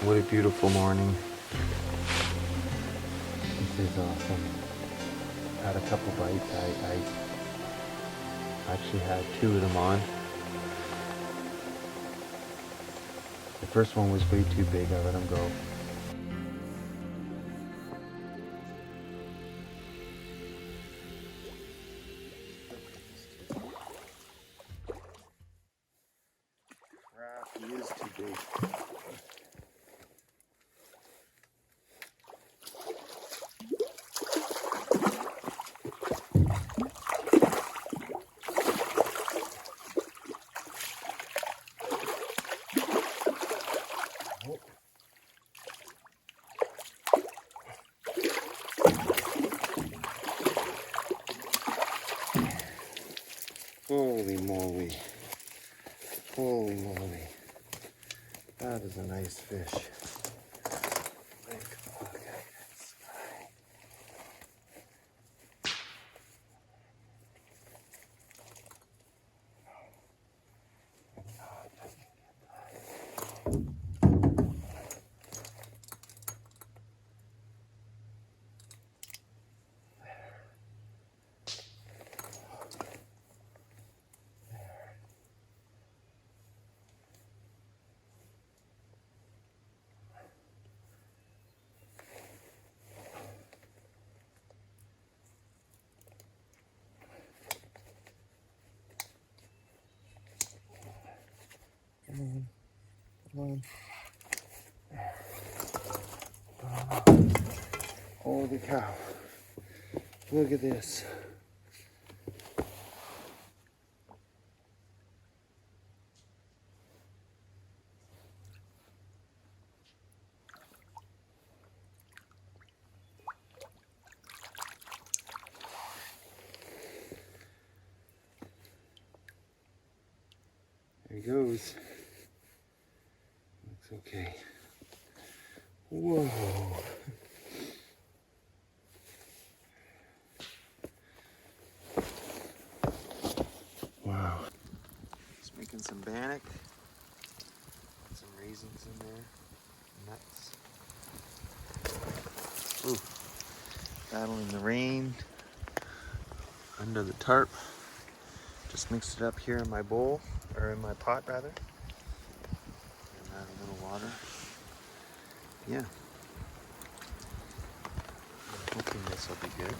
What a beautiful morning. This is awesome. Had a couple bites. I actually had 2 of them on. The first one was way too big. I let him go. He is too big. Holy moly. Holy moly. That is a nice fish. Like, look at this guy. Come on. Holy cow. Look at this. There he goes. Looks okay. Whoa. Wow. Just making some bannock. Some raisins in there. Nuts. Ooh. Battling the rain. Under the tarp. Just mixed it up here in my bowl, or in my pot rather. And add a little water. Yeah. I'm hoping this will be good.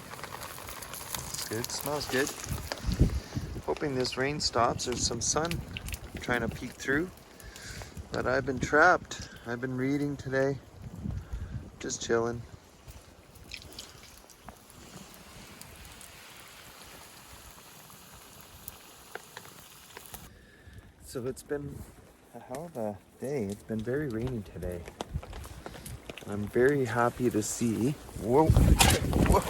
It's good, smells good. Hoping this rain stops. There's some sun trying to peek through. But I've been trapped. I've been reading today. Just chilling. So it's been a hell of a day. It's been very rainy today. I'm very happy to see. Whoa. Whoa.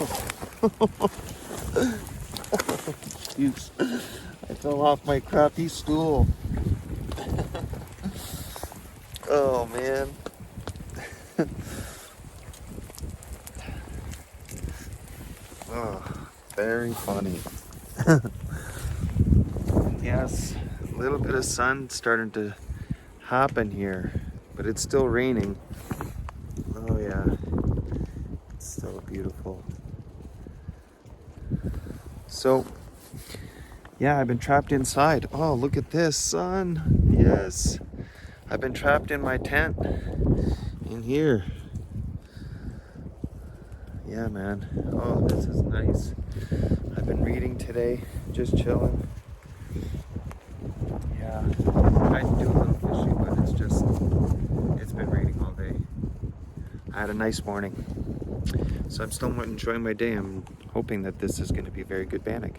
Jeez. I fell off my crappy stool. Oh man. Oh, very funny. Yes, a little bit of sun starting to happen here, but it's still raining. Oh yeah, it's still beautiful. So, yeah, I've been trapped inside. Oh, look at this sun. Yes, I've been trapped in my tent in here. Yeah, man. Oh, this is nice. I've been reading today, just chilling. Yeah, I tried to do a little fishing, but it's been raining all day. I had a nice morning. So I'm still enjoying my day. I'm hoping that this is going to be very good bannock.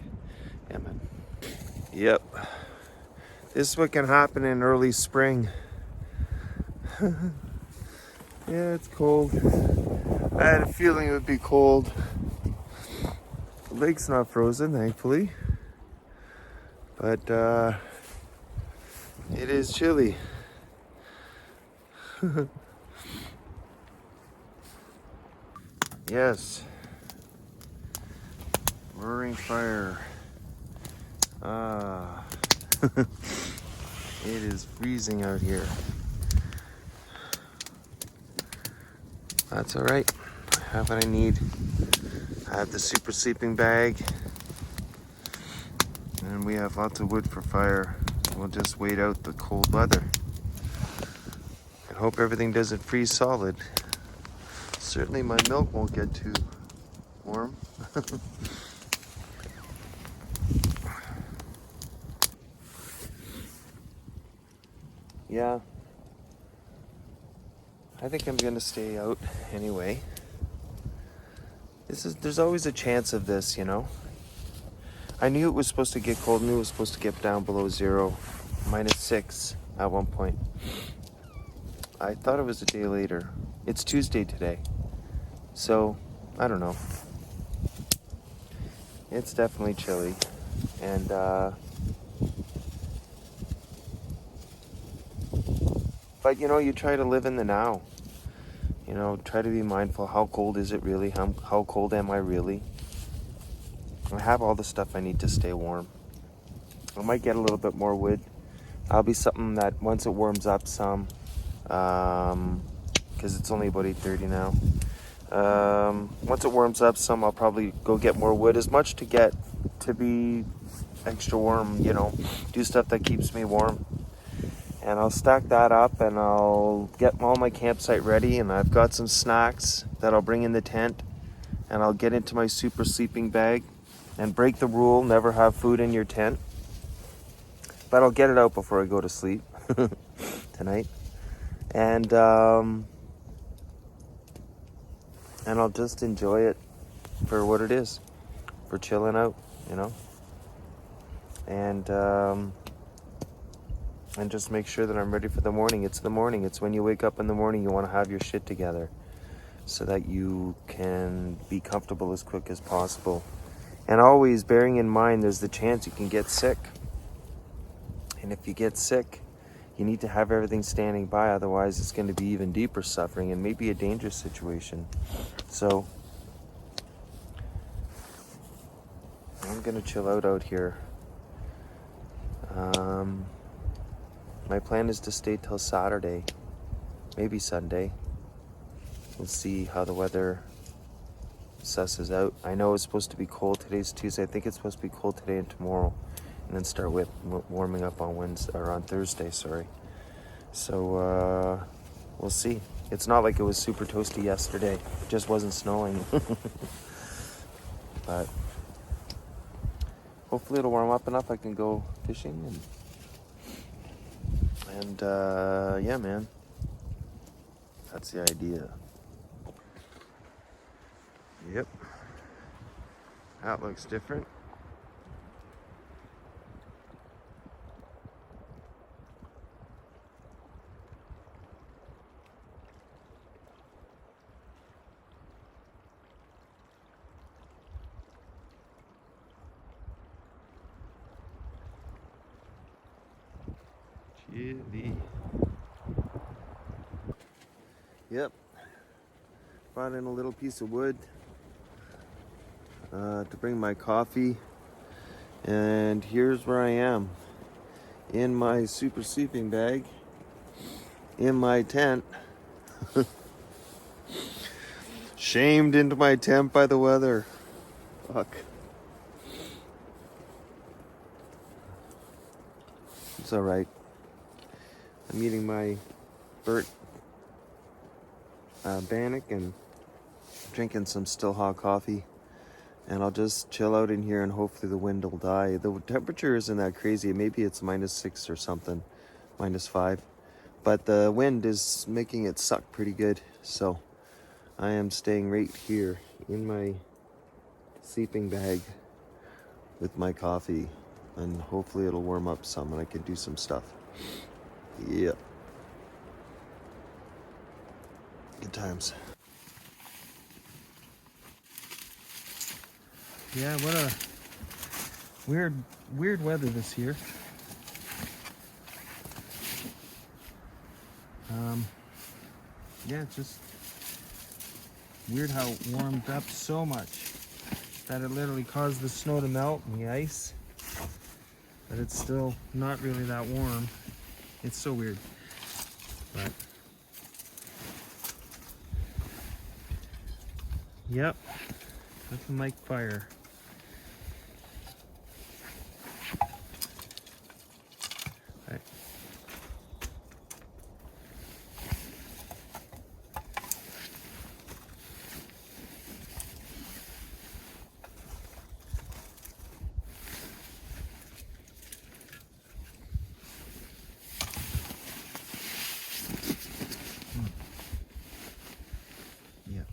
Yeah, man. Yep. This is what can happen in early spring. Yeah, it's cold. I had a feeling it would be cold. The lake's not frozen, thankfully. But it is chilly. Yes. Roaring fire. Ah. It is freezing out here. That's alright. I have what I need. I have the super sleeping bag. And we have lots of wood for fire. We'll just wait out the cold weather. And hope everything doesn't freeze solid. Certainly my milk won't get too warm. Yeah. I think I'm gonna stay out anyway. There's always a chance of this, you know. I knew it was supposed to get cold, knew it was supposed to get down below zero, -6 at one point. I thought it was a day later. It's Tuesday today. So, I don't know. It's definitely chilly. And, but you know, you try to live in the now. You know, try to be mindful. How cold is it really? How cold am I really? I have all the stuff I need to stay warm. I might get a little bit more wood. That'll be something that once it warms up some, because it's only about 8:30 now. Once it warms up some, I'll probably go get more wood, as much to get to be extra warm, you know, do stuff that keeps me warm. And I'll stack that up and I'll get all my campsite ready, and I've got some snacks that I'll bring in the tent, and I'll get into my super sleeping bag and break the rule, never have food in your tent. But I'll get it out before I go to sleep tonight. And I'll just enjoy it for what it is, for chilling out, you know. And just make sure that I'm ready for the morning. It's the morning. It's when you wake up in the morning, you want to have your shit together so that you can be comfortable as quick as possible. And always bearing in mind, there's the chance you can get sick. And if you get sick, you need to have everything standing by. Otherwise, it's going to be even deeper suffering and maybe a dangerous situation. So I'm going to chill out here. My plan is to stay till Saturday, maybe Sunday. We'll see how the weather susses out. I know it's supposed to be cold. Today's Tuesday. I think it's supposed to be cold today and tomorrow, and then start warming up on Wednesday or on Thursday. Sorry. So we'll see. It's not like it was super toasty yesterday. It just wasn't snowing. But hopefully it'll warm up enough I can go fishing and yeah, man. That's the idea. Yep. That looks different. Chilly. Yep. Brought in a little piece of wood to bring my coffee. And here's where I am. In my super sleeping bag. In my tent. Shamed into my tent by the weather. Fuck. It's alright. I'm eating my Burt Bannock and drinking some still hot coffee. And I'll just chill out in here and hopefully the wind will die. The temperature isn't that crazy. Maybe it's -6 or something. -5. But the wind is making it suck pretty good. So I am staying right here in my sleeping bag with my coffee. And hopefully it'll warm up some and I can do some stuff. Yeah. Good times. Yeah, what a weird weather this year. yeah, it's just weird how it warmed up so much that it literally caused the snow to melt and the ice, but it's still not really that warm. It's so weird. But yep, nothing like fire. Right. Yep.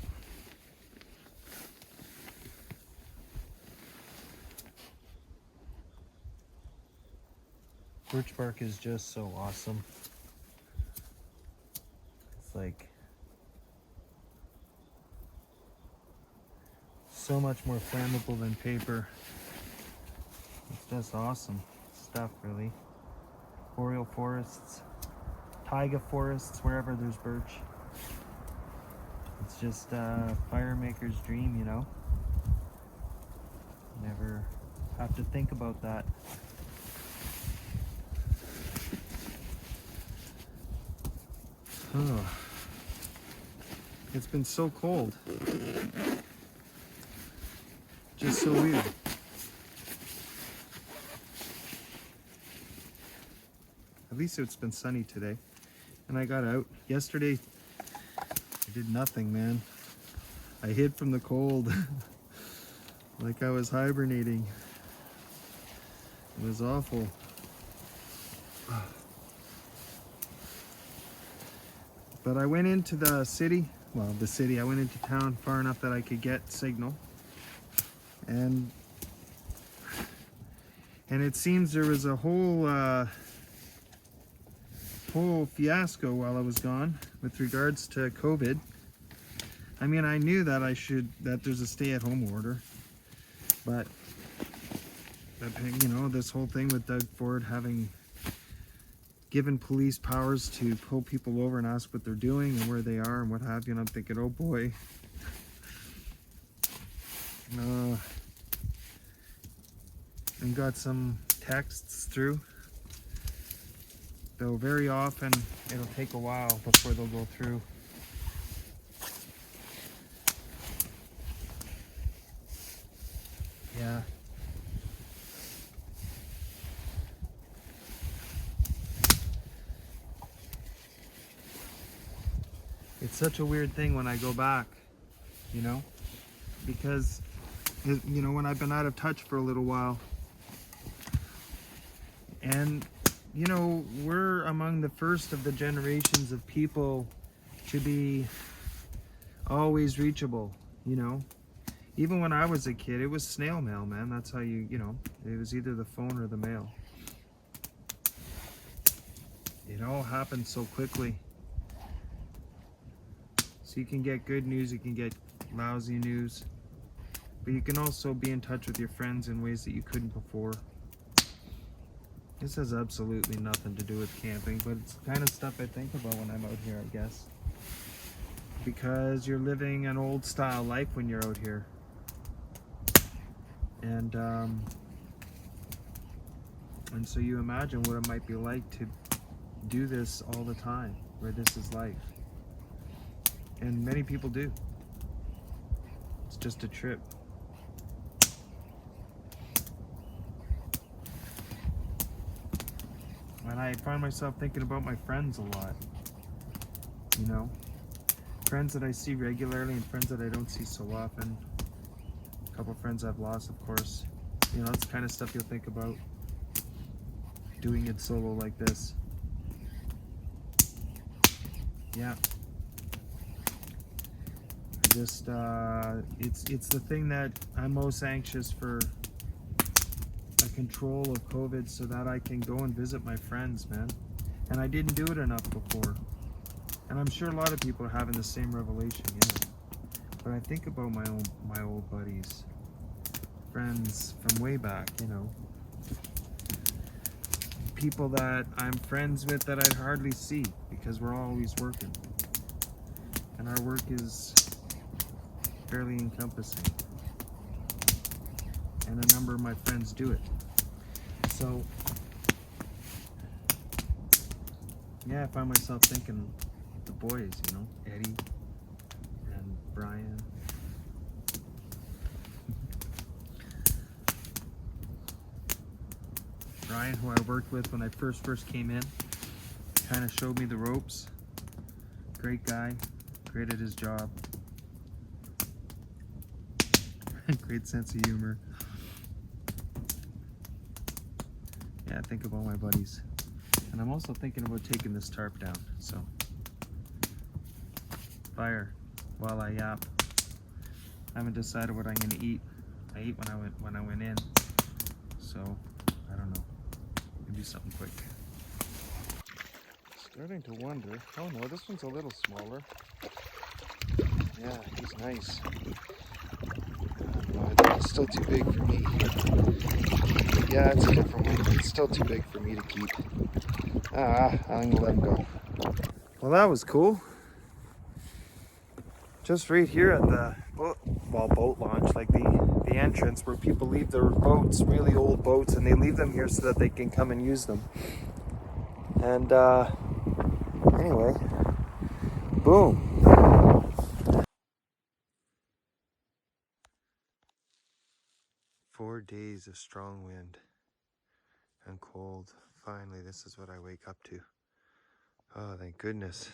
Birch bark is just so awesome. It's like so much more flammable than paper. It's just awesome stuff, really. Boreal forests, taiga forests, wherever there's birch. It's just a firemaker's dream, you know? Never have to think about that. Oh. It's been so cold. Just so weird. At least it's been sunny today. And I got out. Yesterday, I did nothing, man. I hid from the cold. Like I was hibernating. It was awful. But I went into the city. Well, I went into town far enough that I could get signal. And it seems there was a whole fiasco while I was gone with regards to COVID. I mean, I knew that that there's a stay-at-home order, but you know, this whole thing with Doug Ford having given police powers to pull people over and ask what they're doing and where they are and what have you, and I'm thinking, oh boy. And got some texts through. Though very often it'll take a while before they'll go through. Yeah. It's such a weird thing when I go back, you know, because, you know, when I've been out of touch for a little while, and, you know, we're among the first of the generations of people to be always reachable, you know. Even when I was a kid, it was snail mail, man. That's how you know, it was either the phone or the mail. It all happened so quickly. So you can get good news, you can get lousy news, but you can also be in touch with your friends in ways that you couldn't before. This has absolutely nothing to do with camping, but it's the kind of stuff I think about when I'm out here, I guess. Because you're living an old style life when you're out here. And so you imagine what it might be like to do this all the time, where this is life. And many people do. It's just a trip. And I find myself thinking about my friends a lot, you know, friends that I see regularly and friends that I don't see so often. A couple of friends I've lost, of course. You know, it's the kind of stuff you'll think about doing it solo like this. Yeah. Just, it's the thing that I'm most anxious for. Control of COVID so that I can go and visit my friends, man. And I didn't do it enough before. And I'm sure a lot of people are having the same revelation, yeah. But I think about my old buddies, friends from way back, you know. People that I'm friends with that I'd hardly see because we're always working. and our work is fairly encompassing. And a number of my friends do it. So, yeah, I find myself thinking the boys, you know, Eddie and Brian. Brian, who I worked with when I first came in, kind of showed me the ropes. Great guy, great at his job. Great sense of humor. Yeah, think of all my buddies. And I'm also thinking about taking this tarp down, so. Fire while I yap. I haven't decided what I'm gonna eat. I ate when I went in. So, I don't know. Maybe something quick. Starting to wonder. Oh no, this one's a little smaller. Yeah, he's nice. No, it's still too big for me. Yeah, it's a different one. It's still too big for me to keep. I'm gonna let him go. Well, that was cool. Just right here at the boat launch, like the entrance where people leave their boats, really old boats, and they leave them here so that they can come and use them. And anyway, boom. 4 days of strong wind and cold. Finally, this is what I wake up to. Oh, thank goodness.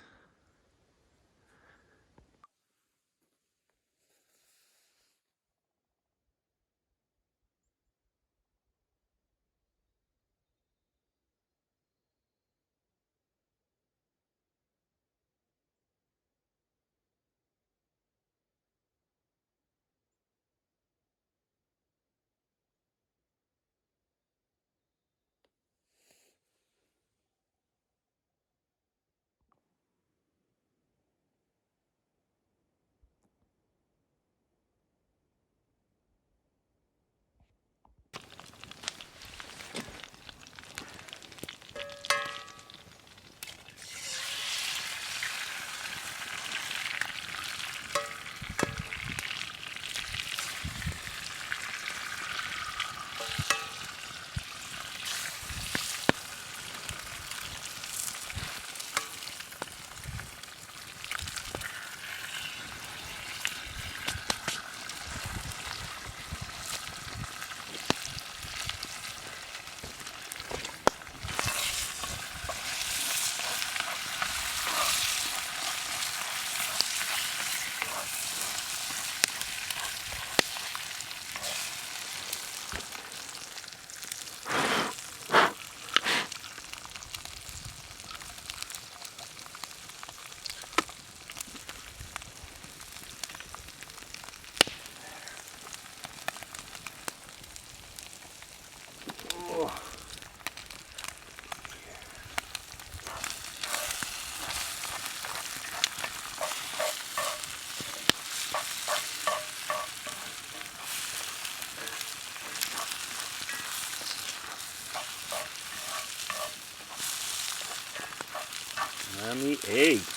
Mommy eggs.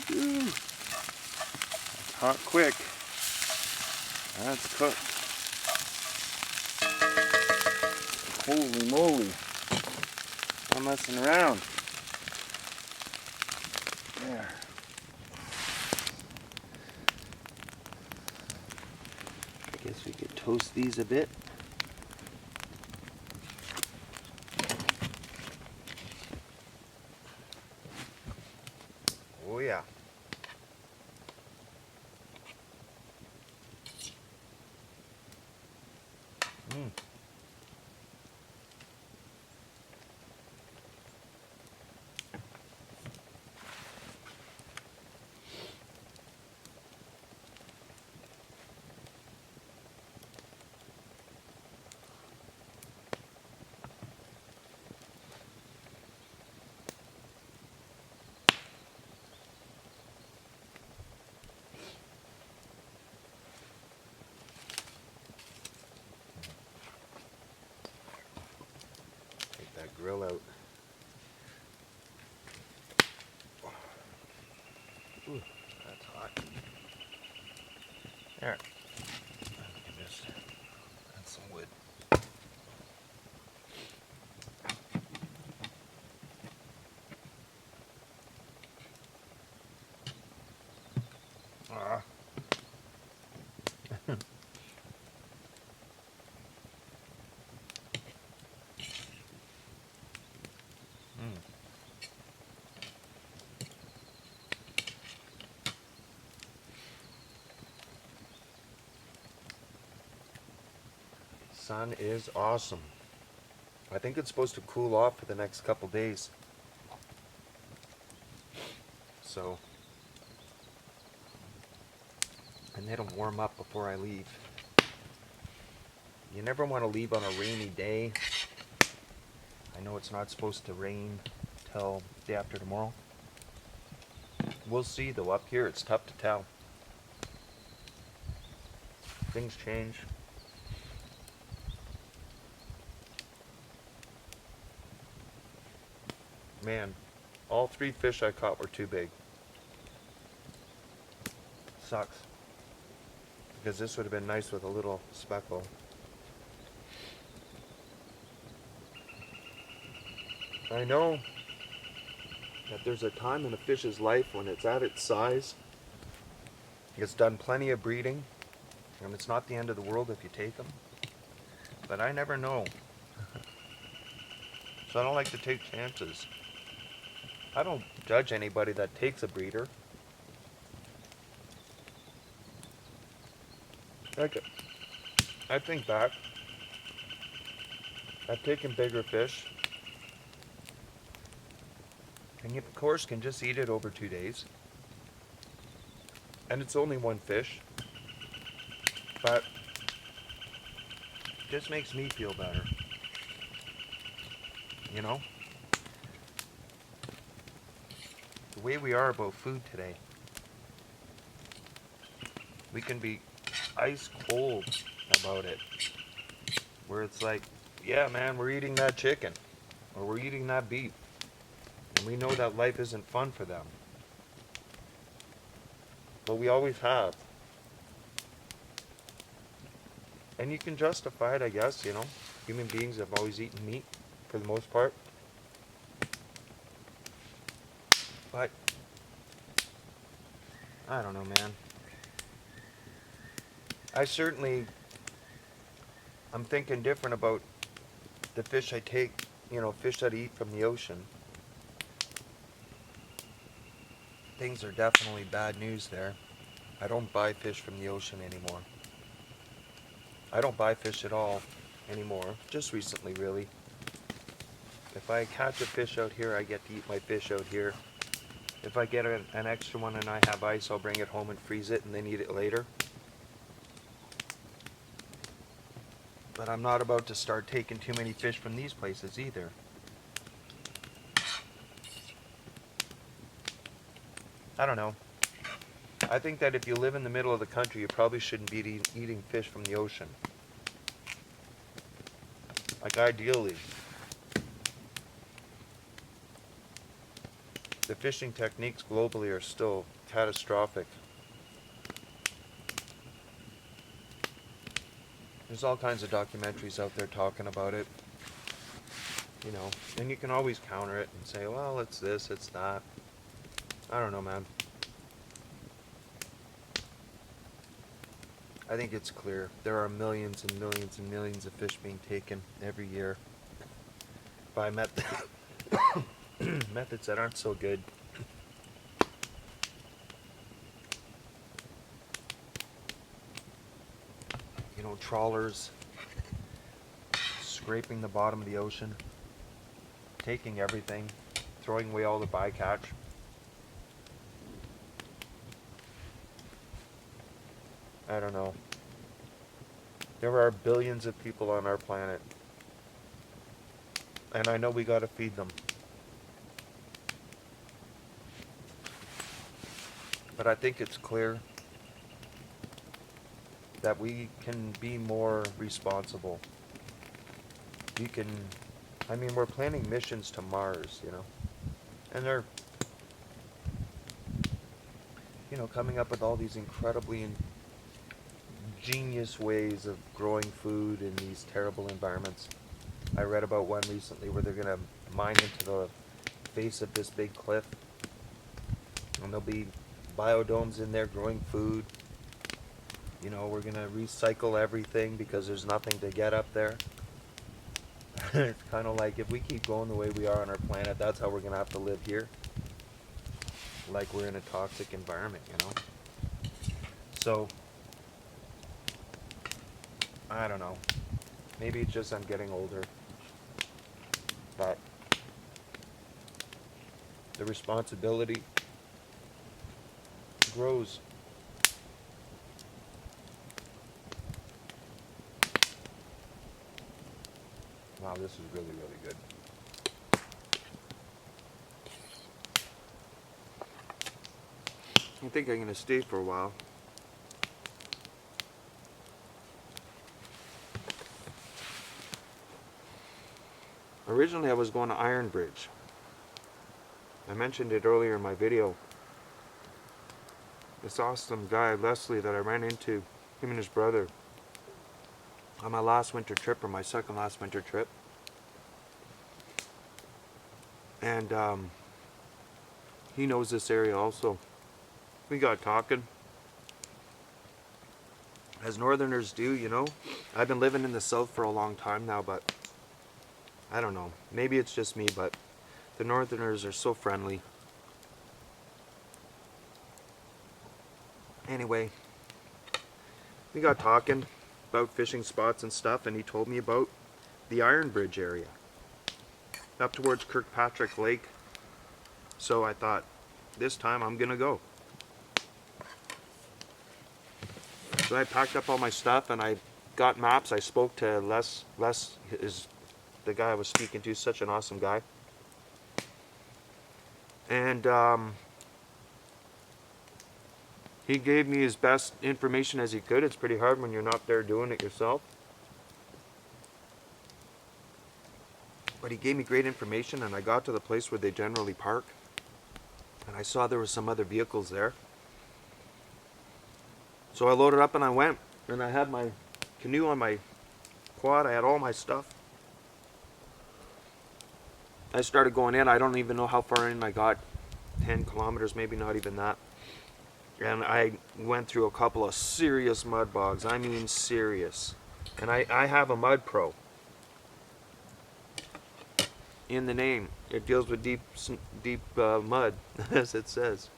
Ooh. Hot quick. That's cooked. Holy moly. I'm messing around. There. I guess we could toast these a bit. Oh yeah. grill out. Ooh, that's hot. There. Just add some wood. Ah. Sun is awesome. I think it's supposed to cool off for the next couple days. So, and it'll warm up before I leave. You never want to leave on a rainy day. I know it's not supposed to rain till day after tomorrow. We'll see though. Up here it's tough to tell. Things change. Man, all 3 fish I caught were too big. Sucks. Because this would have been nice with a little speckle. I know that there's a time in a fish's life when it's at its size. It's done plenty of breeding, and it's not the end of the world if you take them. But I never know. So I don't like to take chances. I don't judge anybody that takes a breeder. Like, I think back. I've taken bigger fish. And you, of course, can just eat it over 2 days. And it's only 1 fish. But it just makes me feel better. You know? The way we are about food today. We can be ice cold about it. Where it's like, yeah, man, we're eating that chicken. Or we're eating that beef. And we know that life isn't fun for them. But we always have. And you can justify it, I guess, you know. Human beings have always eaten meat, for the most part. But, I don't know, man. I'm thinking different about the fish I take, you know, fish that I eat from the ocean. Things are definitely bad news there. I don't buy fish from the ocean anymore. I don't buy fish at all anymore. Just recently, really. If I catch a fish out here, I get to eat my fish out here. If I get an extra one and I have ice, I'll bring it home and freeze it and then eat it later. But I'm not about to start taking too many fish from these places either. I don't know. I think that if you live in the middle of the country, you probably shouldn't be eating fish from the ocean. Like, ideally. The fishing techniques globally are still catastrophic. There's all kinds of documentaries out there talking about it. You know, and you can always counter it and say, well, it's this, it's that. I don't know, man. I think it's clear. There are millions and millions and millions of fish being taken every year by methods that aren't so good. You know, trawlers scraping the bottom of the ocean, taking everything, throwing away all the bycatch. I don't know. There are billions of people on our planet. And I know we gotta feed them. But I think it's clear that we can be more responsible. We can I mean, we're planning missions to Mars, you know, and they're, you know, coming up with all these incredibly ingenious ways of growing food in these terrible environments. I read about one recently where they're going to mine into the face of this big cliff, and there'll be biodomes in there growing food. You know, we're going to recycle everything because there's nothing to get up there. It's kind of like if we keep going the way we are on our planet, that's how we're going to have to live here. Like we're in a toxic environment, you know? So, I don't know. Maybe it's just I'm getting older. But the responsibility grows. Wow, this is really, really good. I think I'm going to stay for a while. Originally, I was going to Iron Bridge. I mentioned it earlier in my video. This awesome guy, Leslie, that I ran into, him and his brother, on my last winter trip, or my second last winter trip. And he knows this area also. We got talking. As northerners do, you know. I've been living in the south for a long time now, but I don't know. Maybe it's just me, but the northerners are so friendly. Anyway, we got talking about fishing spots and stuff, and he told me about the Iron Bridge area up towards Kirkpatrick Lake. So I thought, this time I'm gonna go. So I packed up all my stuff and I got maps. I spoke to Les. Les is the guy I was speaking to, such an awesome guy. And he gave me his best information as he could. It's pretty hard when you're not there doing it yourself. But he gave me great information, and I got to the place where they generally park. And I saw there were some other vehicles there. So I loaded up and I went. And I had my canoe on my quad. I had all my stuff. I started going in. I don't even know how far in I got. 10 kilometers, maybe not even that. And I went through a couple of serious mud bogs. I mean serious. And I have a mud pro. In the name. It deals with deep mud, as it says.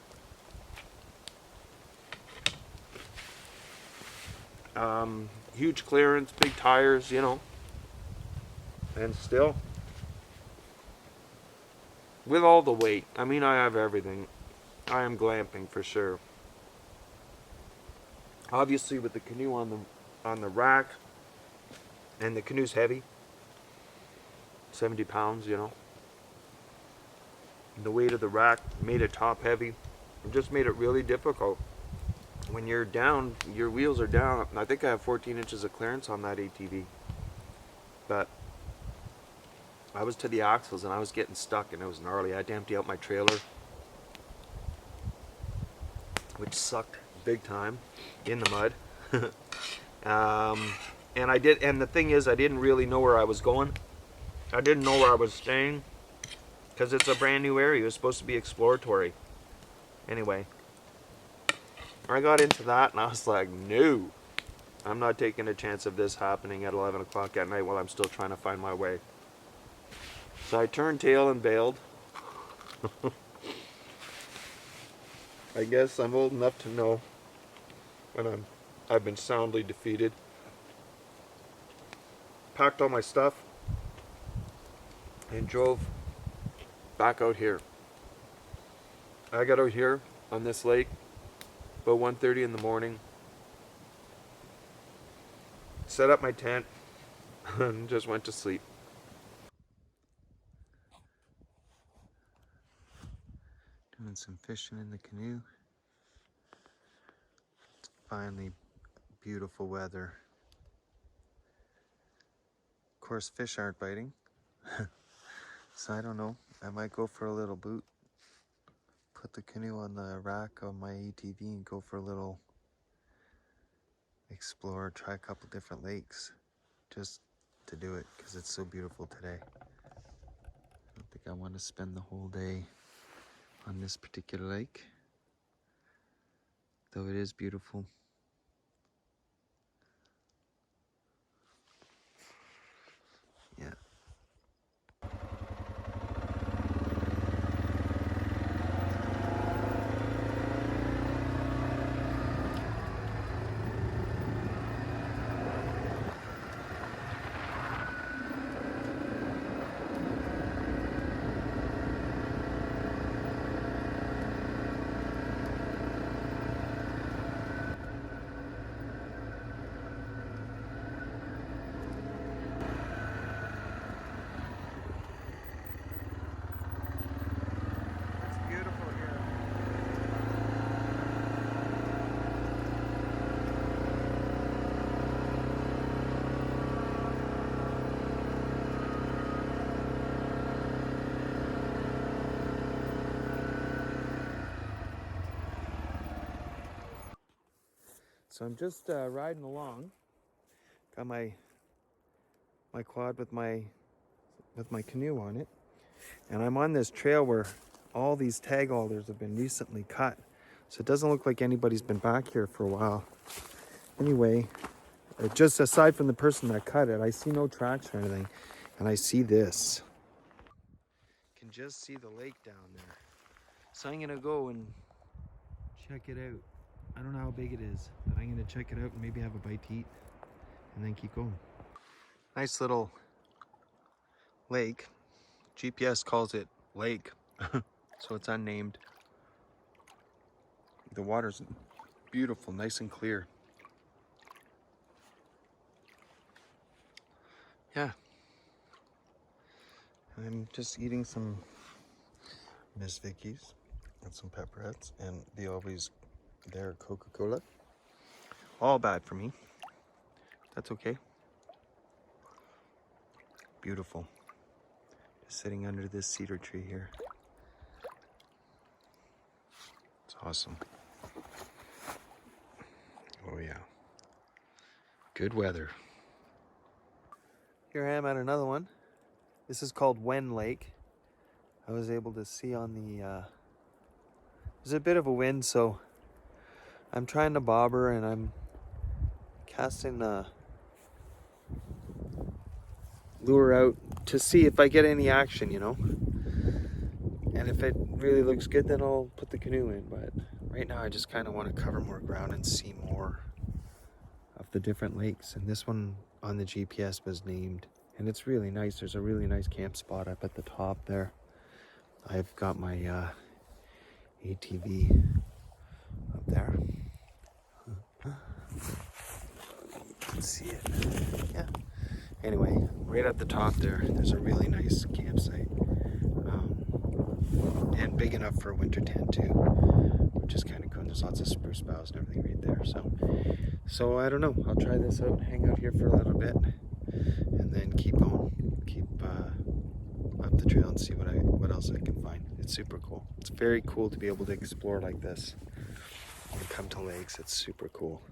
Huge clearance, big tires, you know. And still, with all the weight, I mean, I have everything. I am glamping for sure. Obviously, with the canoe on the rack, and the canoe's heavy, 70 pounds, you know. The weight of the rack made it top heavy. It just made it really difficult. When you're down, your wheels are down. I think I have 14 inches of clearance on that ATV. But I was to the axles and I was getting stuck and it was gnarly. I had to empty out my trailer, which sucked big time in the mud. And I did, and the thing is, I didn't really know where I was going. I didn't know where I was staying because it's a brand new area. It was supposed to be exploratory. Anyway, I got into that and I was like, no, I'm not taking a chance of this happening at 11 o'clock at night while I'm still trying to find my way. So I turned tail and bailed. I guess I'm old enough to know when I've been soundly defeated. Packed all my stuff and drove back out here. I got out here on this lake about 1:30 in the morning. Set up my tent and just went to sleep. Doing some fishing in the canoe. It's finally beautiful weather. Of course, fish aren't biting. So I don't know. I might go for a little boot. Put the canoe on the rack of my ATV and go for a little explore, try a couple different lakes just to do it because it's so beautiful today. I don't think I want to spend the whole day on this particular lake, though it is beautiful. Yeah. So I'm just riding along. Got my quad with my canoe on it, and I'm on this trail where all these tag alders have been recently cut. So it doesn't look like anybody's been back here for a while. Anyway, just aside from the person that cut it, I see no tracks or anything, and I see this. Can just see the lake down there. So I'm gonna go and check it out. I don't know how big it is, but I'm gonna check it out and maybe have a bite to eat and then keep going. Nice little lake. GPS calls it lake, so it's unnamed. The water's beautiful, nice and clear. Yeah. I'm just eating some Miss Vicky's and some pepperettes and the always there Coca-Cola. All bad for me. That's okay. Beautiful. Just sitting under this cedar tree here. It's awesome. Oh yeah. Good weather. Here I am at another one. This is called Wen Lake. I was able to see on the there's a bit of a wind, so I'm trying to bobber and I'm casting a lure out to see if I get any action, you know. And if it really looks good, then I'll put the canoe in. But right now I just kind of want to cover more ground and see more of the different lakes. And this one on the GPS was named, and it's really nice. There's a really nice camp spot up at the top there. I've got my ATV up there. You can see it. Yeah. Anyway, right at the top there's a really nice campsite. And big enough for a winter tent too, which is kind of cool. There's lots of spruce boughs and everything right there. So I don't know. I'll try this out, hang out here for a little bit, and then keep going, keep up the trail and see what else I can find. It's super cool. It's very cool to be able to explore like this and come to lakes. It's super cool.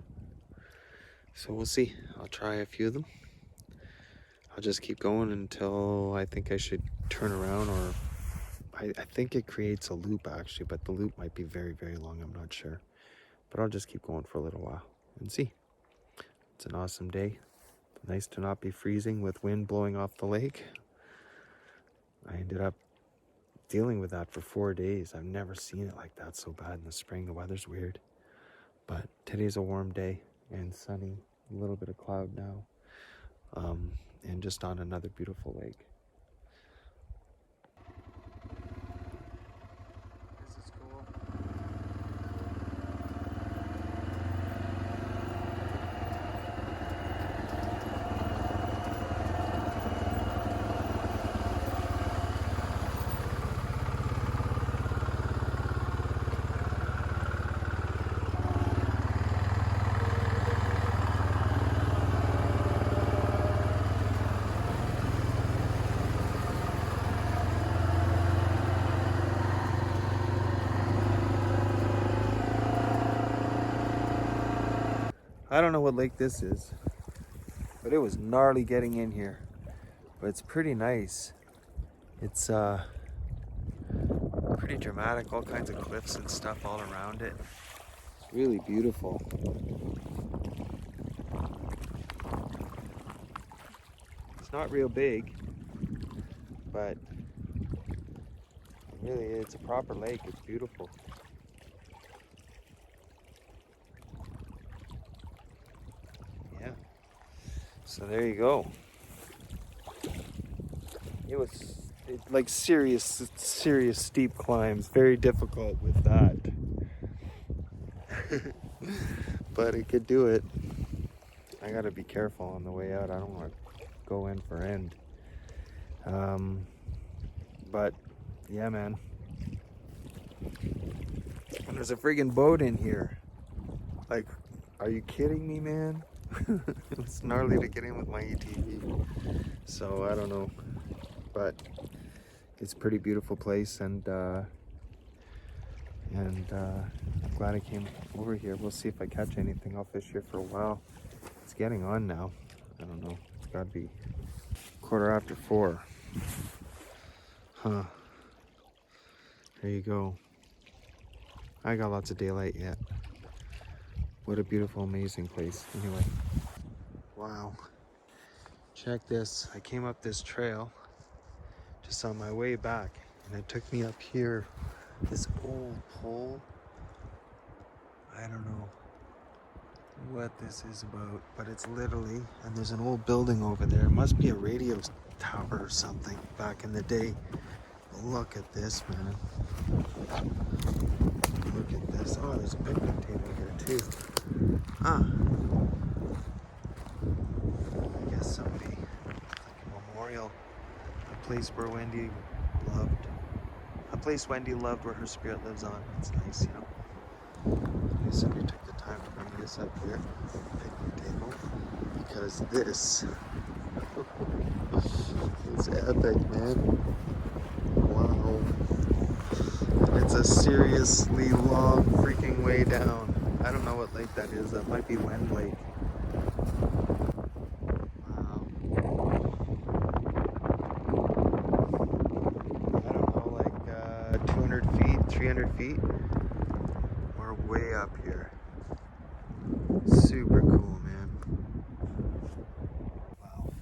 So we'll see. I'll try a few of them. I'll just keep going until I think I should turn around, or I think it creates a loop actually, but the loop might be very, very long. I'm not sure. But I'll just keep going for a little while and see. It's an awesome day. Nice to not be freezing with wind blowing off the lake. I ended up dealing with that for 4 days. I've never seen it like that so bad in the spring. The weather's weird. But today's a warm day and sunny. A little bit of cloud now. And just on another beautiful lake. This is cool. I don't know what lake this is, but it was gnarly getting in here. But it's pretty nice. It's pretty dramatic, all kinds of cliffs and stuff all around it. It's really beautiful. It's not real big, but really it's a proper lake. It's beautiful. Yeah. So there you go. It was like serious steep climbs. Very difficult with that. But it could do it. I gotta be careful on the way out. I don't want to go in for end. But yeah, man. And there's a friggin' boat in here. Like, are you kidding me, man? It's gnarly to get in with my ATV. So I don't know, but it's a pretty beautiful place, and I'm glad I came over here. We'll see if I catch anything. I'll fish here for a while. It's getting on now. I don't know. It's got to be 4:15. Huh. There you go. I got lots of daylight yet. What a beautiful, amazing place. Anyway. Wow. Check this. I came up this trail just on my way back, and it took me up here. This old pole. I don't know what this is about, but it's literally, and there's an old building over there. It must be a radio tower or something back in the day. Look at this, man. Look at this. Oh, there's a picnic table here too. Ah. I guess somebody, like a memorial, a place where Wendy loved. A place Wendy loved where her spirit lives on. It's nice, you know. At least somebody took the time to bring this up here, picnic table, because this is epic, man. Wow. And it's a seriously long freaking way down. I don't know what lake that is. That might be Wen Lake. Wow. I don't know, like 200 feet, 300 feet. We're way up here. Super cool, man. Wow.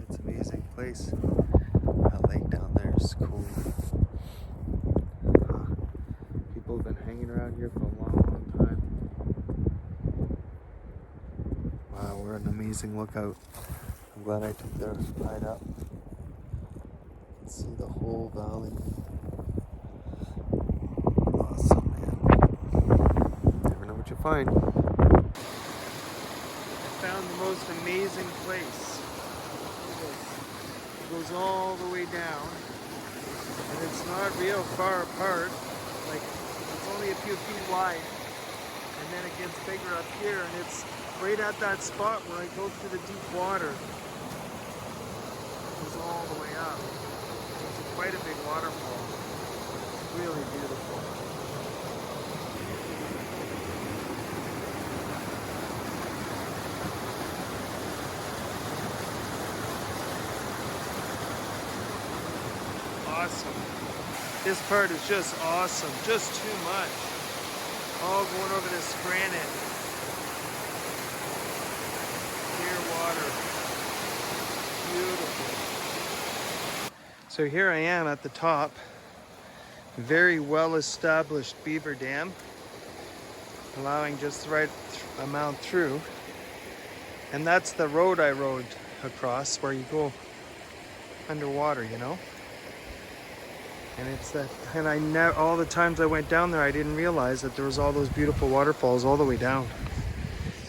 It's an amazing place. That lake down there is cool. People have been hanging around here for a long, long time. Wow, we're at an amazing lookout. I'm glad I took the ride up. You can see the whole valley. Awesome, man. Never know what you find. I found the most amazing place. Look at this. It goes all the way down, and it's not real far apart. Like, it's only a few feet wide, and then it gets bigger up here, and it's right at that spot where I go through the deep water. It goes all the way up. It's quite a big waterfall. It's really beautiful. Awesome. This part is just awesome. Just too much. All going over this granite. Clear water. Beautiful. So here I am at the top. Very well established beaver dam. Allowing just the right amount through. And that's the road I rode across where you go underwater, you know? And it's that, and all the times I went down there, I didn't realize that there was all those beautiful waterfalls all the way down.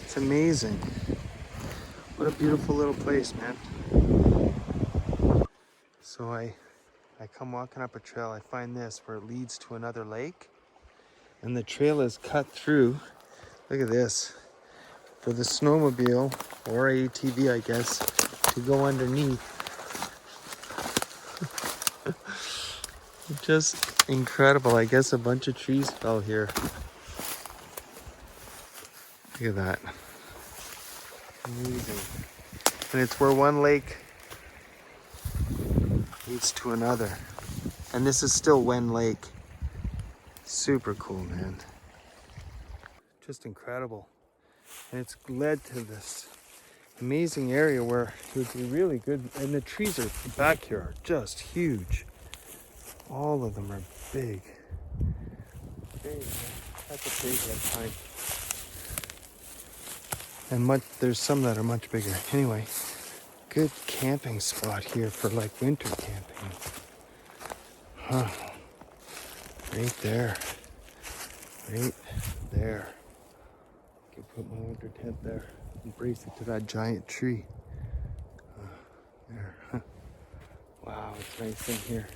It's amazing. What a beautiful little place, man. So I come walking up a trail, I find this where it leads to another lake. And the trail is cut through, look at this, for the snowmobile, or ATV I guess, to go underneath. Just incredible. I guess a bunch of trees fell here. Look at that. Amazing. And it's where one lake leads to another. And this is still Wen Lake. Super cool, man. Just incredible. And it's led to this amazing area where it would be really good. And the trees are back here are just huge. All of them are big. Big. That's a big red pine. And there's some that are much bigger. Anyway, good camping spot here for like winter camping. Huh. Right there. Right there. I can put my winter tent there and brace it to that giant tree. There. Wow, it's nice in here.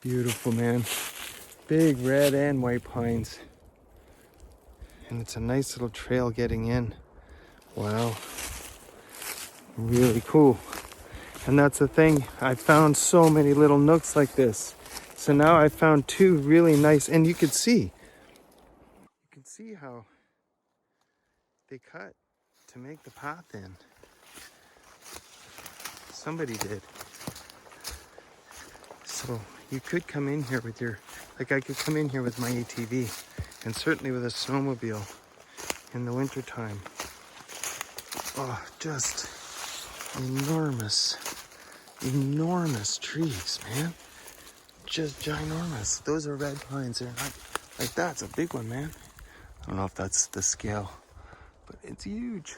Beautiful, man. Big red and white pines. And it's a nice little trail getting in. Wow. Really cool. And that's the thing. I found so many little nooks like this. So now I found two really nice, and you can see how they cut to make the path in. Somebody did. So you could come in here with I could come in here with my ATV, and certainly with a snowmobile in the wintertime. Oh, just enormous trees, man. Just ginormous. Those are red pines. They're not, like, that's a big one, man. I don't know if that's the scale, but it's huge.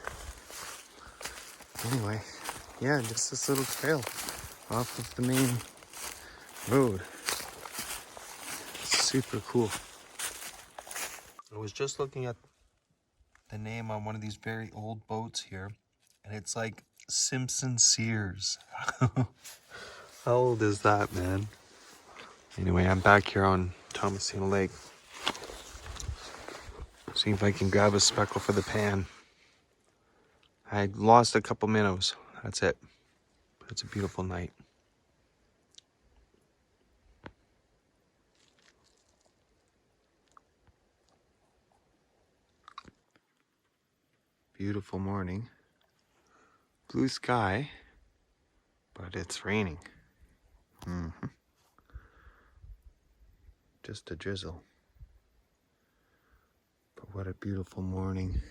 Anyway, yeah, just this little trail off of the main road. Super cool. I was just looking at the name on one of these very old boats here, and it's like Simpson Sears. How old is that, man? Anyway, I'm back here on Thomasina Lake. See if I can grab a speckle for the pan. I lost a couple minnows. That's it. But it's a beautiful night. Beautiful morning. Blue sky, but it's raining. Just a drizzle. But what a beautiful morning.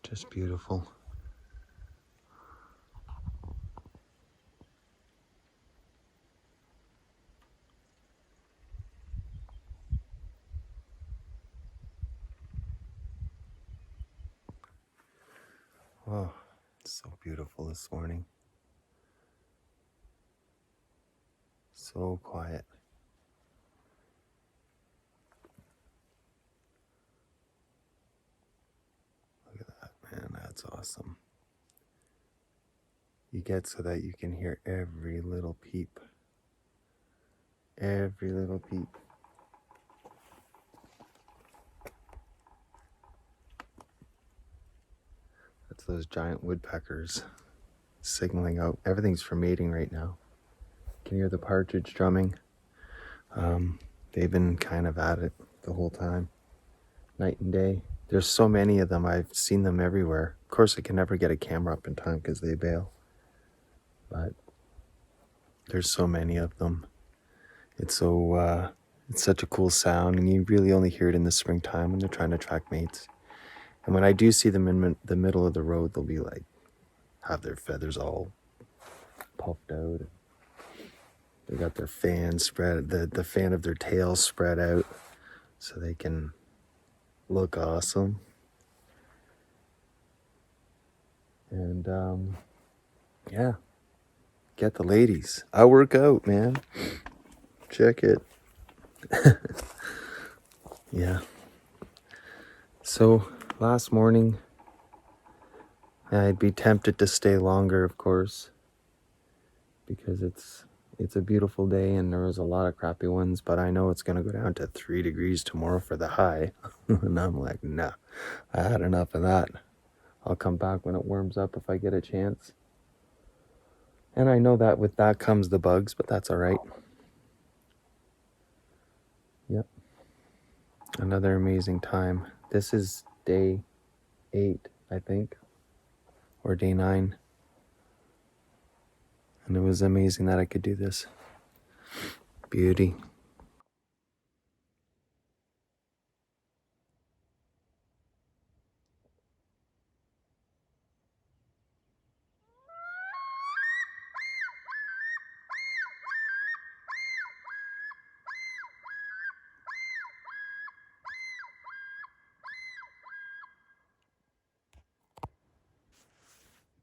Just beautiful. Oh, it's so beautiful this morning. So quiet. Look at that, man. That's awesome. You get so that you can hear every little peep. Every little peep. That's those giant woodpeckers signaling out. Everything's for mating right now. You can hear the partridge drumming. They've been kind of at it the whole time, night and day. There's so many of them. I've seen them everywhere. Of course, I can never get a camera up in time because they bail. But there's so many of them. It's such a cool sound, and you really only hear it in the springtime when they're trying to attract mates. And when I do see them in the middle of the road, they'll be like, have their feathers all puffed out. They got their fan spread, the fan of their tail spread out so they can look awesome. And yeah, get the ladies. I work out, man. Check it. Yeah. So last morning, I'd be tempted to stay longer, of course, because it's a beautiful day and there was a lot of crappy ones, but I know it's going to go down to 3 degrees tomorrow for the high. And I'm like, nah, I had enough of that. I'll come back when it warms up if I get a chance. And I know that with that comes the bugs, but that's all right. Another amazing time. This is day 8, I think, or day 9. And it was amazing that I could do this. Beauty.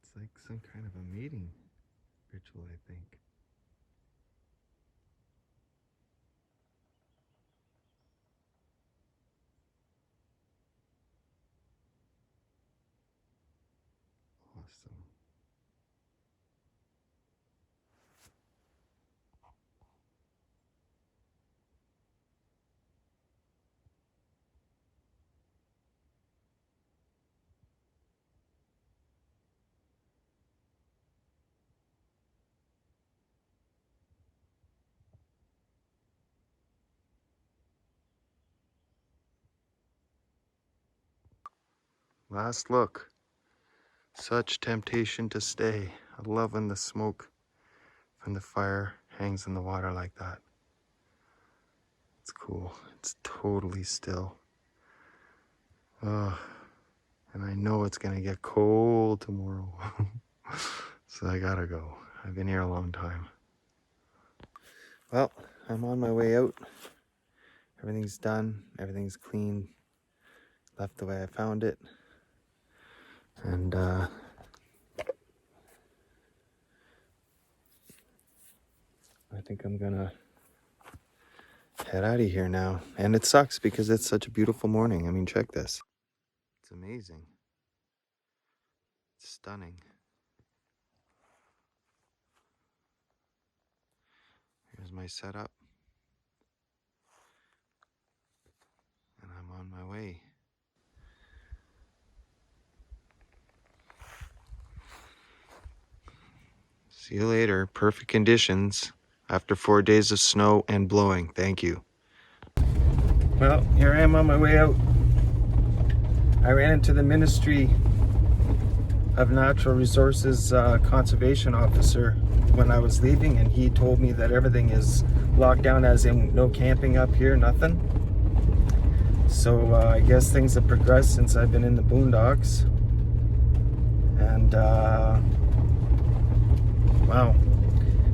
It's like some kind of a mating ritual, I think. Awesome. Last look. Such temptation to stay. I love when the smoke from the fire hangs in the water like that. It's cool. It's totally still. Oh, and I know it's gonna get cold tomorrow. So I gotta go. I've been here a long time. Well, I'm on my way out. Everything's done. Everything's clean. Left the way I found it. And I think I'm gonna head out of here now. And it sucks because it's such a beautiful morning. I mean, check this. It's amazing. It's stunning. Here's my setup. And I'm on my way. See you later. Perfect conditions after 4 days of snow and blowing. Thank you. Well, here I am on my way out. I ran into the Ministry of Natural Resources Conservation Officer when I was leaving, and he told me that everything is locked down, as in no camping up here, nothing. So I guess things have progressed since I've been in the boondocks. And wow,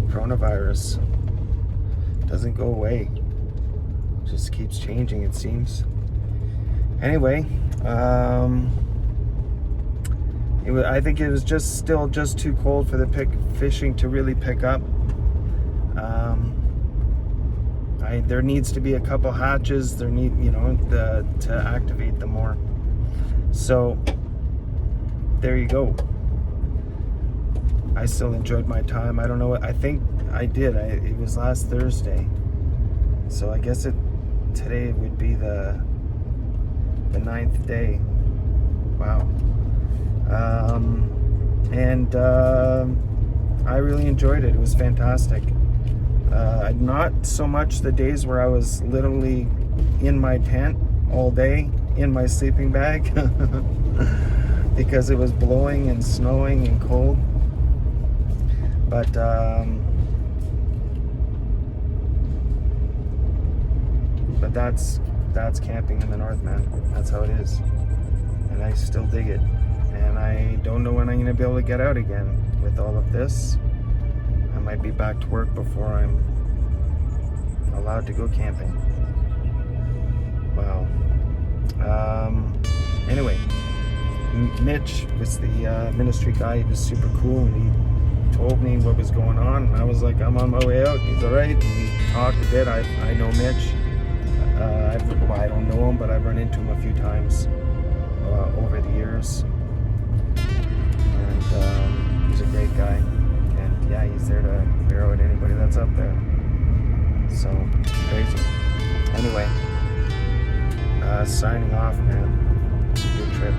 coronavirus doesn't go away. Just keeps changing, it seems. Anyway, I think it was still too cold for the fishing to really pick up. There needs to be a couple hatches. There need, to activate them more. So there you go. I still enjoyed my time. I don't know. I think I did. It was last Thursday, so I guess today would be the 9th day. Wow. And I really enjoyed it. It was fantastic. Not so much the days where I was literally in my tent all day in my sleeping bag because it was blowing and snowing and cold. But that's camping in the north, man. That's how it is. And I still dig it. And I don't know when I'm going to be able to get out again with all of this. I might be back to work before I'm allowed to go camping. Wow. Anyway, Mitch was the ministry guy. He was super cool, and he told me what was going on, and I was like, I'm on my way out. He's all right. And we talked a bit. I know Mitch. I don't know him, but I've run into him a few times over the years. And he's a great guy. And yeah, he's there to clear out anybody that's up there. So, crazy. Anyway, signing off, man. Good trip.